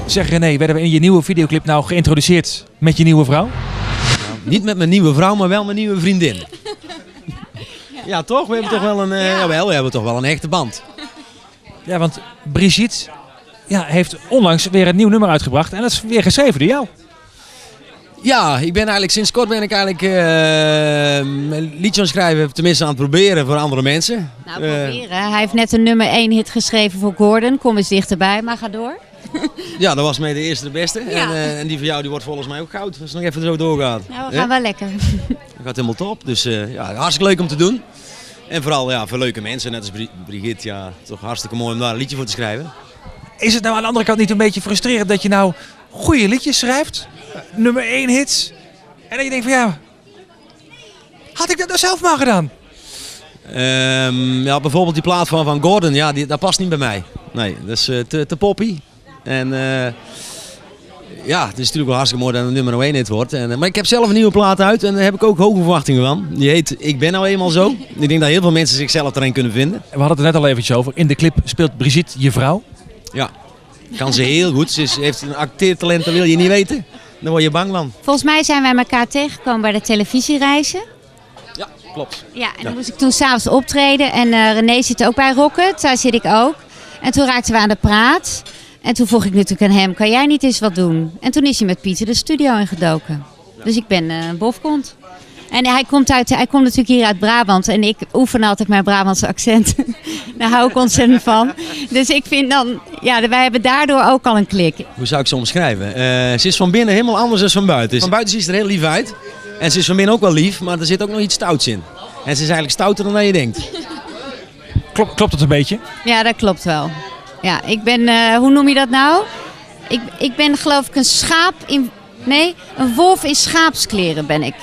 Zeg René, werden we in je nieuwe videoclip nou geïntroduceerd met je nieuwe vrouw? Niet met mijn nieuwe vrouw, maar wel mijn nieuwe vriendin. Ja, toch? We hebben toch wel we hebben toch wel een echte band. Ja, want Brigitte heeft onlangs weer een nieuw nummer uitgebracht en dat is weer geschreven door jou. Ja, ik ben eigenlijk sinds kort een liedje aan het schrijven, tenminste aan het proberen voor andere mensen. Nou, proberen. Hij heeft net een nummer 1 hit geschreven voor Gordon. Kom eens dichterbij, maar ga door. Ja, dat was mee de eerste de beste. Ja. En die van jou die wordt volgens mij ook goud, als het nog even zo doorgaat. Nou, we gaan wel lekker. Dat gaat helemaal top, dus hartstikke leuk om te doen. En vooral voor leuke mensen, net als Brigitte, toch hartstikke mooi om daar een liedje voor te schrijven. Is het nou aan de andere kant niet een beetje frustrerend dat je nou goede liedjes schrijft, nummer 1 hits, en dat je denkt van had ik dat nou zelf maar gedaan? Bijvoorbeeld die plaat van Gordon, dat past niet bij mij. Nee, dat is te poppy. En het is natuurlijk wel hartstikke mooi dat het nummer 1 hit wordt. Maar ik heb zelf een nieuwe plaat uit en daar heb ik ook hoge verwachtingen van. Die heet Ik ben nou eenmaal zo. Ik denk dat heel veel mensen zichzelf erin kunnen vinden. We hadden het er net al eventjes over. In de clip speelt Brigitte je vrouw. Ja, kan ze heel goed. Ze heeft een acteertalent, dat wil je niet weten. Dan word je bang van. Volgens mij zijn wij elkaar tegengekomen bij de televisiereizen. Ja, klopt. Ja, en dan moest ik toen s'avonds optreden. En René zit ook bij Rocket, daar zit ik ook. En toen raakten we aan de praat. En toen vroeg ik natuurlijk aan hem, kan jij niet eens wat doen? En toen is hij met Pieter de studio ingedoken. Dus ik ben een bofkont. En hij komt natuurlijk hier uit Brabant. En ik oefen altijd mijn Brabantse accent. Daar hou ik ontzettend van. Dus ik vind dan, wij hebben daardoor ook al een klik. Hoe zou ik ze omschrijven? Ze is van binnen helemaal anders dan van buiten. Van buiten ziet ze er heel lief uit. En ze is van binnen ook wel lief, maar er zit ook nog iets stouts in. En ze is eigenlijk stouter dan je denkt. Klopt het een beetje? Ja, dat klopt wel. Ja, ik ben, hoe noem je dat nou? Ik ben geloof ik een wolf in schaapskleren ben ik.